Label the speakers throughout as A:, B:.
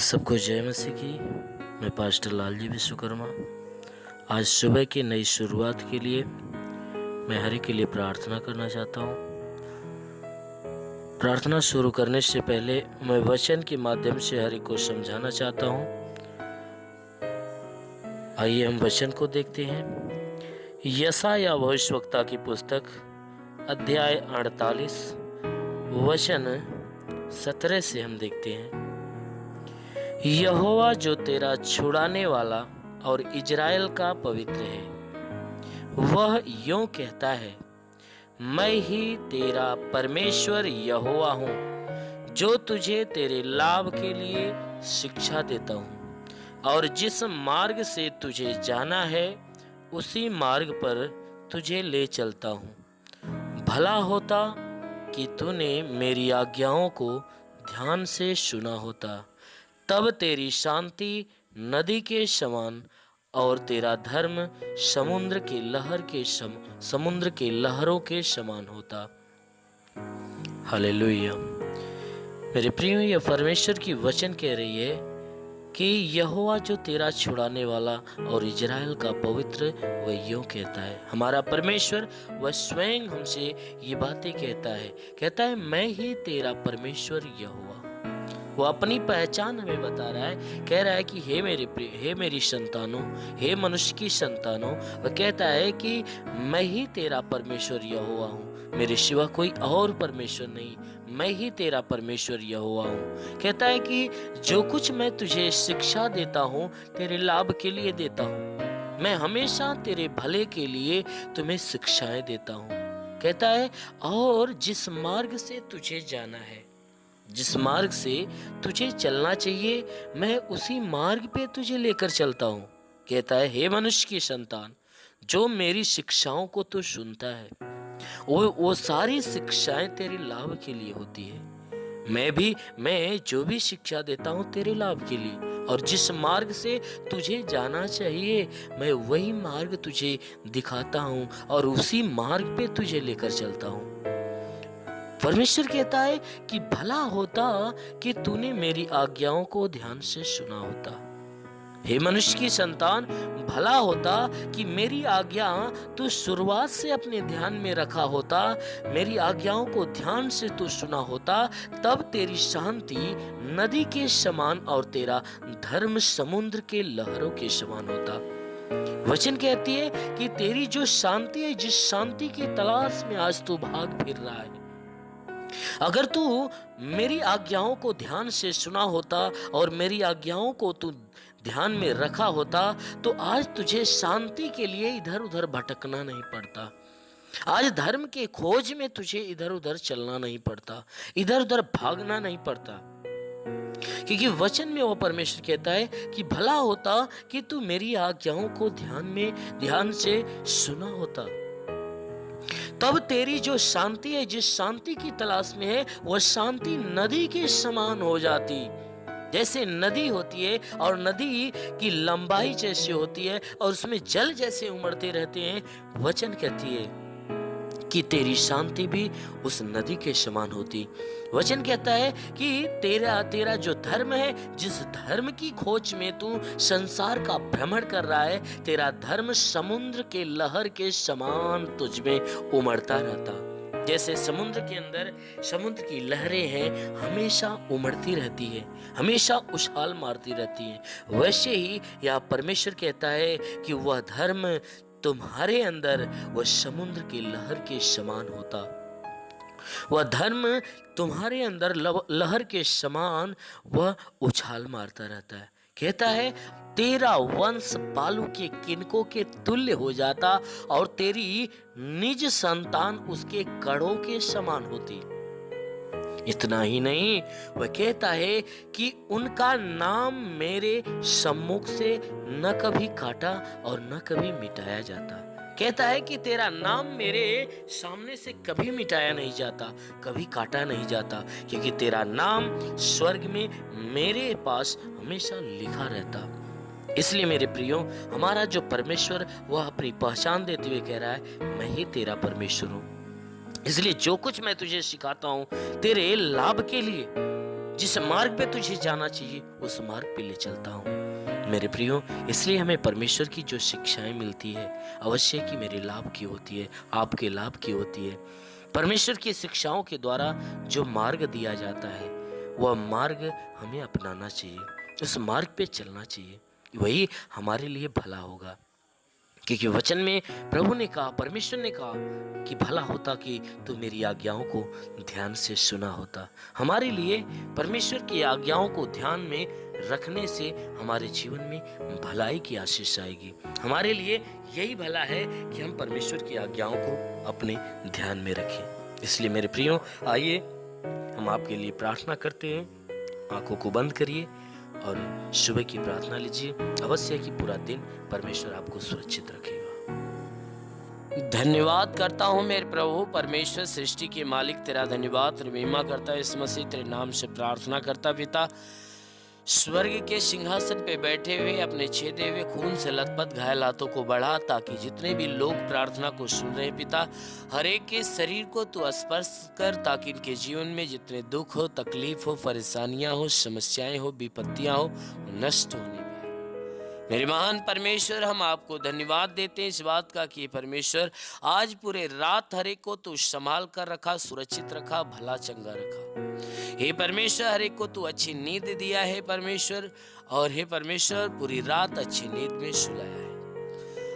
A: सबको जय मसीह की। मैं पास्टर लालजी विश्वकर्मा। आज सुबह की नई शुरुआत के लिए मैं हरि के लिए प्रार्थना करना चाहता हूँ। प्रार्थना शुरू करने से पहले मैं वचन के माध्यम से हरि को समझाना चाहता हूँ। आइए हम वचन को देखते हैं। यशायाह भविष्यवक्ता की पुस्तक अध्याय 48 वचन 17 से हम देखते हैं। यहोवा जो तेरा छुड़ाने वाला और इजराइल का पवित्र है, वह यूं कहता है, मैं ही तेरा परमेश्वर यहोवा हूँ, जो तुझे तेरे लाभ के लिए शिक्षा देता हूँ और जिस मार्ग से तुझे जाना है उसी मार्ग पर तुझे ले चलता हूँ। भला होता कि तूने मेरी आज्ञाओं को ध्यान से सुना होता, तब तेरी शांति नदी के समान और तेरा धर्म समुद्र के लहरों के समान होता। हालेलुया। मेरे प्रियो, यह परमेश्वर की वचन कह रही है कि यहोवा जो तेरा छुड़ाने वाला और इजराइल का पवित्र, वह यूं कहता है। हमारा परमेश्वर वह स्वयं हमसे ये बातें कहता है मैं ही तेरा परमेश्वर यहोवा। वो अपनी पहचान हमें बता रहा है, कह रहा है कि हे मेरी संतानों, हे मनुष्य की संतानों, वह कहता है कि मैं ही तेरा परमेश्वर यहोवा हूँ, मेरे सिवा कोई और परमेश्वर नहीं, मैं ही तेरा परमेश्वर यहोवा हूँ। कहता है कि जो कुछ मैं तुझे शिक्षा देता हूँ तेरे लाभ के लिए देता हूँ, मैं हमेशा तेरे भले के लिए तुम्हें शिक्षाएं देता हूँ। कहता है और जिस मार्ग से तुझे जाना है, जिस मार्ग से तुझे चलना चाहिए, मैं उसी मार्ग पे तुझे लेकर चलता हूँ। कहता है हे मनुष्य की संतान, जो मेरी शिक्षाओं को तू सुनता है, वो सारी शिक्षाएं तेरे लाभ के लिए होती है। मैं जो भी शिक्षा देता हूँ तेरे लाभ के लिए, और जिस मार्ग से तुझे जाना चाहिए मैं वही मार्ग तुझे दिखाता हूँ और उसी मार्ग पे तुझे लेकर चलता हूँ। परमेश्वर कहता है कि भला होता कि तूने मेरी आज्ञाओं को ध्यान से सुना होता। हे मनुष्य की संतान, भला होता कि मेरी आज्ञा तू शुरुआत से अपने ध्यान में रखा होता, मेरी आज्ञाओं को ध्यान से तू सुना होता, तब तेरी शांति नदी के समान और तेरा धर्म समुद्र के लहरों के समान होता। वचन कहती है कि तेरी जो शांति है, जिस शांति की तलाश में आज तू भाग फिर रहा है, अगर तू मेरी आज्ञाओं को ध्यान से सुना होता और मेरी आज्ञाओं को तू ध्यान में रखा होता, तो आज तुझे शांति के लिए इधर उधर भटकना नहीं पड़ता। आज धर्म के खोज में तुझे इधर उधर चलना नहीं पड़ता, इधर उधर भागना नहीं पड़ता। क्योंकि वचन में वो परमेश्वर कहता है कि भला होता कि तू मेरी आज्ञाओं को ध्यान से सुना होता, तब तेरी जो शांति है, जिस शांति की तलाश में है, वह शांति नदी के समान हो जाती। जैसे नदी होती है और नदी की लंबाई जैसे होती है और उसमें जल जैसे उमड़ते रहते हैं, वचन कहती है कि तेरी शांति भी उस नदी के समान होती। वचन कहता है कि तेरा जो धर्म है, जिस धर्म की खोज में तू संसार का भ्रमण कर रहा है, तेरा धर्म समुद्र के लहर के समान तुझ में उमड़ता रहता। जैसे समुद्र के अंदर समुद्र की लहरें हैं, हमेशा उमड़ती रहती है, हमेशा उछाल मारती रहती हैं, वैसे ही यह परमेश्वर कहता है कि वह धर्म तुम्हारे अंदर वह समुद्र की लहर के समान होता। वह धर्म तुम्हारे अंदर लहर के समान वह उछाल मारता रहता है। कहता है तेरा वंश बालू के किनकों के तुल्य हो जाता और तेरी निज संतान उसके कड़ों के समान होती। इतना ही नहीं, वह कहता है कि उनका नाम मेरे सम्मुख से न कभी काटा और न कभी मिटाया जाता। कहता है कि तेरा नाम मेरे सामने से कभी मिटाया नहीं जाता, कभी काटा नहीं जाता, क्योंकि तेरा नाम स्वर्ग में मेरे पास हमेशा लिखा रहता। इसलिए मेरे प्रियो, हमारा जो परमेश्वर वह अपनी पहचान देते हुए कह रहा है मैं ही तेरा परमेश्वर हूँ। इसलिए जो कुछ मैं तुझे सिखाता हूँ तेरे लाभ के लिए, जिस मार्ग पे तुझे जाना चाहिए उस मार्ग पे ले चलता हूँ। मेरे प्रियो, इसलिए हमें परमेश्वर की जो शिक्षाएं मिलती है अवश्य कि मेरे लाभ की होती है, आपके लाभ की होती है। परमेश्वर की शिक्षाओं के द्वारा जो मार्ग दिया जाता है वह मार्ग हमें अपनाना चाहिए, उस मार्ग पे चलना चाहिए, वही हमारे लिए भला होगा। क्योंकि वचन में प्रभु ने कहा, परमेश्वर ने कहा कि भला होता कि तू मेरी आज्ञाओं को ध्यान से सुना होता। हमारे लिए परमेश्वर की आज्ञाओं को ध्यान में रखने से हमारे जीवन में भलाई की आशीष आएगी। हमारे लिए यही भला है कि हम परमेश्वर की आज्ञाओं को अपने ध्यान में रखें। इसलिए मेरे प्रियो, आइए हम आपके लिए प्रार्थना करते हैं। आंखों को बंद करिए और सुबह की प्रार्थना लीजिए। अवश्य कि पूरा दिन परमेश्वर आपको सुरक्षित रखेगा।
B: धन्यवाद करता हूँ मेरे प्रभु परमेश्वर, सृष्टि के मालिक, तेरा धन्यवाद महिमा करता है। इस मसीह तेरे नाम से प्रार्थना करता पिता, स्वर्ग के सिंहासन पे बैठे हुए अपने छेदे हुए खून से लथपथ घायल हाथों को बढ़ा, ताकि जितने भी लोग प्रार्थना को सुन रहे पिता, हर एक के शरीर को तू स्पर्श कर, ताकि इनके जीवन में जितने दुख हो, तकलीफ हो, परेशानियां हो, समस्याएं हो, विपत्तियां हो, नष्ट होने पाए। मेरे महान परमेश्वर, हम आपको धन्यवाद देते हैं इस बात का कि परमेश्वर आज पूरे रात हर एक को तू संभाल कर रखा, सुरक्षित रखा, भला चंगा रखा। हे परमेश्वर, हर एक को तू अच्छी नींद दिया है परमेश्वर, और हे परमेश्वर पूरी रात अच्छी नींद में सुलाया है,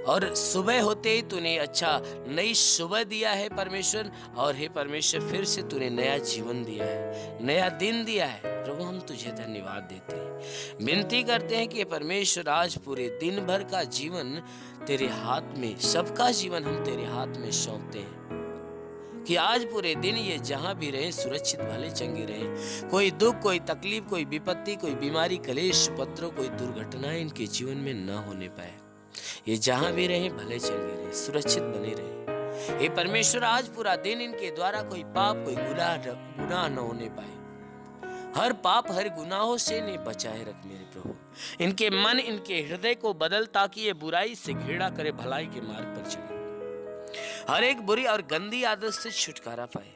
B: और सुबह होते ही तूने अच्छा नई सुबह दिया है परमेश्वर, और हे परमेश्वर फिर से तूने नया जीवन दिया है, नया दिन दिया है। प्रभु हम तुझे धन्यवाद देते हैं, विनती करते हैं कि परमेश्वर आज पूरे दिन भर का जीवन तेरे हाथ में, सबका जीवन हम तेरे हाथ में सौंपते हैं, कि आज पूरे दिन ये जहां भी रहे सुरक्षित भले चंगे रहे। कोई दुख, कोई तकलीफ, कोई विपत्ति, कोई बीमारी, कलेश, उपद्रव, कोई दुर्घटनाएं इनके जीवन में न होने पाए। ये जहां भी रहे भले चंगे रहे, सुरक्षित बने रहे। हे परमेश्वर, आज पूरा दिन इनके द्वारा कोई पाप, कोई गुनाह न होने पाए। हर पाप, हर गुनाहों से इन्हें बचाए रख मेरे प्रभु। इनके मन, इनके हृदय को बदल, ताकि ये बुराई से घृणा करे, भलाई के मार्ग पर चले, हर एक बुरी और गंदी आदत से छुटकारा पाए।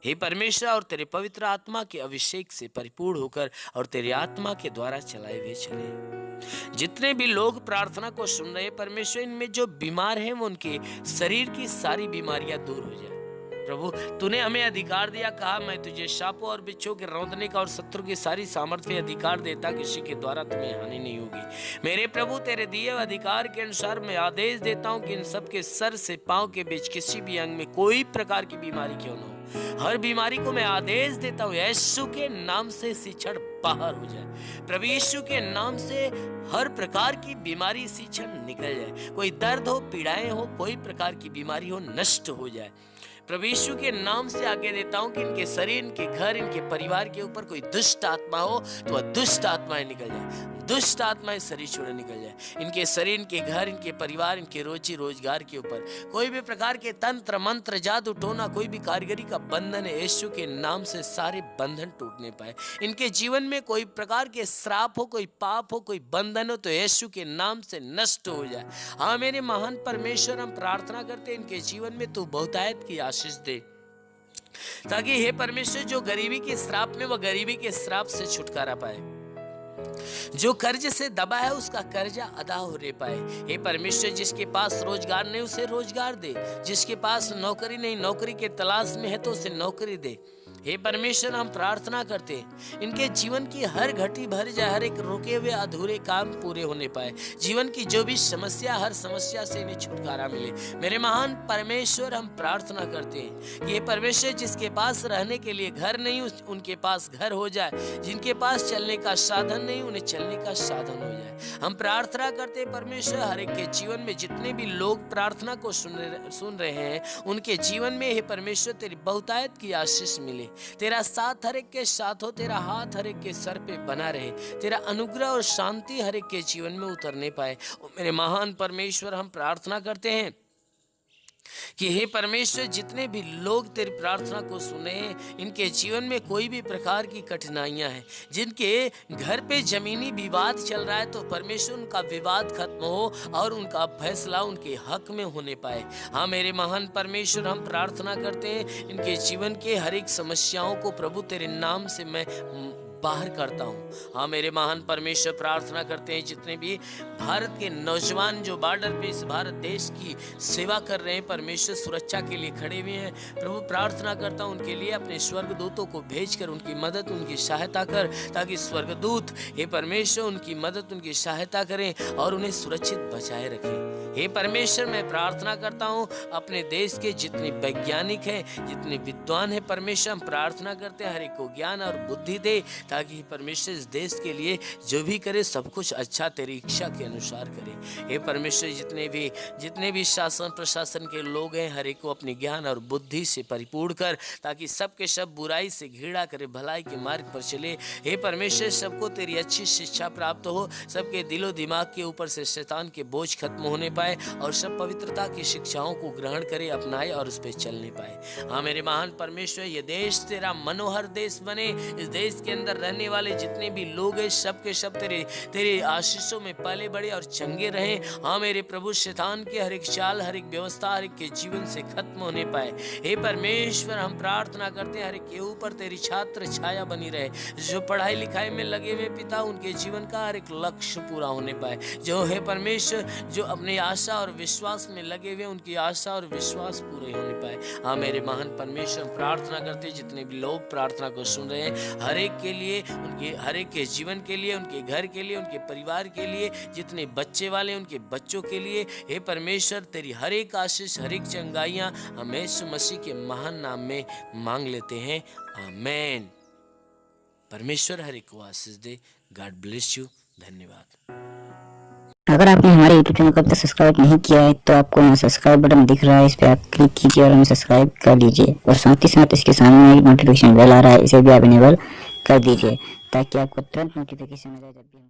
B: हे परमेश्वर, और तेरे पवित्र आत्मा के अभिषेक से परिपूर्ण होकर और तेरी आत्मा के द्वारा चलाए हुए चले। जितने भी लोग प्रार्थना को सुन रहे परमेश्वर, इनमें जो बीमार हैं वो उनके शरीर की सारी बीमारियां दूर हो जाए। प्रभु तूने हमें अधिकार दिया, कहा मैं तुझे सांपों और बिच्छों के रौंदने का और शत्रु की सारी सामर्थ्य अधिकार देता, किसी के द्वारा तुम्हें हानि नहीं होगी। मेरे प्रभु तेरे दिए अधिकार के अनुसार मैं आदेश देता हूं कि इन सब के सर से पांव के बीच किसी भी अंग में कोई प्रकार की बीमारी क्यों न हो, हर बीमारी को मैं आदेश देता हूं यीशु के नाम से शिक्षण बाहर हो जाए। प्रभु यीशु के नाम से हर प्रकार की बीमारी शिक्षण निकल जाए। कोई दर्द हो, पीड़ाएं हो, कोई प्रकार की बीमारी हो, नष्ट हो जाए। प्रभु यीशु के नाम से आगे देता हूं कि इनके शरीर, इनके घर, इनके परिवार के ऊपर कोई दुष्ट आत्मा हो तो वह दुष्ट आत्माएं निकल जाए, दुष्ट आत्माएं शरीर छोड़ निकल जाए। इनके शरीर, इनके घर, इनके परिवार, इनके रोजी रोजगार के ऊपर कोई भी प्रकार के तंत्र मंत्र, जादू टोना, कोई भी कारीगरी का बंधन है, यीशु के नाम से सारे बंधन टूटने पाए। इनके जीवन में कोई प्रकार के श्राप हो, कोई पाप हो, कोई बंधन हो तो यीशु के नाम से नष्ट हो जाए। हाँ मेरे महान परमेश्वर, हम प्रार्थना करते हैं इनके जीवन में तू बहुतायत की आशीष दे, ताकि हे परमेश्वर जो गरीबी के श्राप में, वह गरीबी के श्राप से छुटकारा पाए, जो कर्ज से दबा है उसका कर्जा अदा हो रे पाए। हे परमेश्वर, जिसके पास रोजगार नहीं उसे रोजगार दे, जिसके पास नौकरी नहीं, नौकरी के तलाश में है तो उसे नौकरी दे। हे परमेश्वर, हम प्रार्थना करते हैं इनके जीवन की हर घटी भर जाए, हर एक रुके हुए अधूरे काम पूरे होने पाए। जीवन की जो भी समस्या, हर समस्या से इन्हें छुटकारा मिले। मेरे महान परमेश्वर, हम प्रार्थना करते हैं कि हे परमेश्वर, जिसके पास रहने के लिए घर नहीं उनके पास घर हो जाए, जिनके पास चलने का साधन नहीं उन्हें चलने का साधन हो जाए। हम प्रार्थना करते हैं परमेश्वर, हर एक के जीवन में जितने भी लोग प्रार्थना को सुन रहे हैं उनके जीवन में हे परमेश्वर तेरी बहुतायत की आशीष मिले, तेरा साथ हर एक के साथ हो, तेरा हाथ हर एक के सर पे बना रहे, तेरा अनुग्रह और शांति हर एक के जीवन में उतरने पाए। मेरे महान परमेश्वर, हम प्रार्थना करते हैं कि हे परमेश्वर, जितने भी लोग तेरी प्रार्थना को सुने हैं इनके जीवन में कोई भी प्रकार की कठिनाइयां हैं, जिनके घर पे जमीनी विवाद चल रहा है तो परमेश्वर उनका विवाद खत्म हो और उनका फैसला उनके हक में होने पाए। हाँ मेरे महान परमेश्वर, हम प्रार्थना करते हैं इनके जीवन के हर एक समस्याओं को प्रभु तेरे नाम से मैं बाहर करता हूँ। हाँ मेरे महान परमेश्वर, प्रार्थना करते हैं जितने भी भारत के नौजवान जो बॉर्डर पे इस भारत देश की सेवा कर रहे हैं, परमेश्वर सुरक्षा के लिए खड़े हुए हैं, प्रभु प्रार्थना करता हूँ उनके लिए अपने स्वर्गदूतों को भेजकर उनकी मदद उनकी सहायता कर, ताकि स्वर्गदूत हे परमेश्वर उनकी मदद उनकी सहायता करें और उन्हें सुरक्षित बचाए रखें। हे परमेश्वर, मैं प्रार्थना करता हूँ अपने देश के जितने वैज्ञानिक हैं, जितने विद्वान हैं, परमेश्वर हम प्रार्थना करते हैं हर एक को ज्ञान और बुद्धि दे, ताकि परमेश्वर इस देश के लिए जो भी करे सब कुछ अच्छा तेरी इच्छा के अनुसार करे। हे परमेश्वर, जितने भी शासन प्रशासन के लोग हैं, हर एक को अपनी ज्ञान और बुद्धि से परिपूर्ण कर, ताकि सबके सब बुराई से घृणा करे, भलाई के मार्ग पर चले। हे परमेश्वर, सबको तेरी अच्छी शिक्षा प्राप्त हो, सबके दिलो दिमाग के ऊपर से शैतान के बोझ खत्म होने पाए और सब पवित्रता की शिक्षाओं को ग्रहण करे, अपनाए और उस पर चलने पाए। हाँ मेरे महान परमेश्वर, ये देश तेरा मनोहर देश बने। इस देश के अंदर रहने वाले जितने भी लोग हैं, सब के सब तेरे आशीषों में पले बड़े और चंगे रहें। हाँ मेरे प्रभु, शैतान की हर एक चाल, हर एक व्यवस्था हर एक के जीवन से खत्म होने पाए। हे परमेश्वर, हम प्रार्थना करते हैं हर एक के ऊपर तेरी छात्र छाया बनी रहे। जो पढ़ाई लिखाई में लगे हुए पिता, उनके जीवन का हर एक लक्ष्य पूरा होने पाए। जो है परमेश्वर, जो अपनी आशा और विश्वास में लगे हुए, उनकी आशा और विश्वास पूरे होने पाए। हाँ मेरे महान परमेश्वर, प्रार्थना करते हैं जितने भी लोग प्रार्थना को सुन रहे हैं, हर एक के लिए, उनके हर एक के जीवन के लिए, उनके घर के लिए, उनके परिवार के लिए, जितने बच्चे वाले उनके बच्चों के लिए, हे परमेश्वर तेरी हर एक आशीष, हर एक चंगाइयाँ हम यीशु मसीह के महान नाम में मांग लेते हैं। आमीन। परमेश्वर हर एक को आशीष दे। God bless you. धन्यवाद।
C: अगर आपने हमारे YouTube चैनल को अब तक सब्सक्राइब नहीं किया है तो आपको यहाँ सब्सक्राइब बटन दिख रहा है, इस पर आप क्लिक कीजिए और हमें सब्सक्राइब कर लीजिए। और साथ ही साथ इसके सामने एक नोटिफिकेशन बेल आ रहा है, इसे भी आप इनेबल कर दीजिए ताकि आपको तुरंत नोटिफिकेशन मिले जब भी हम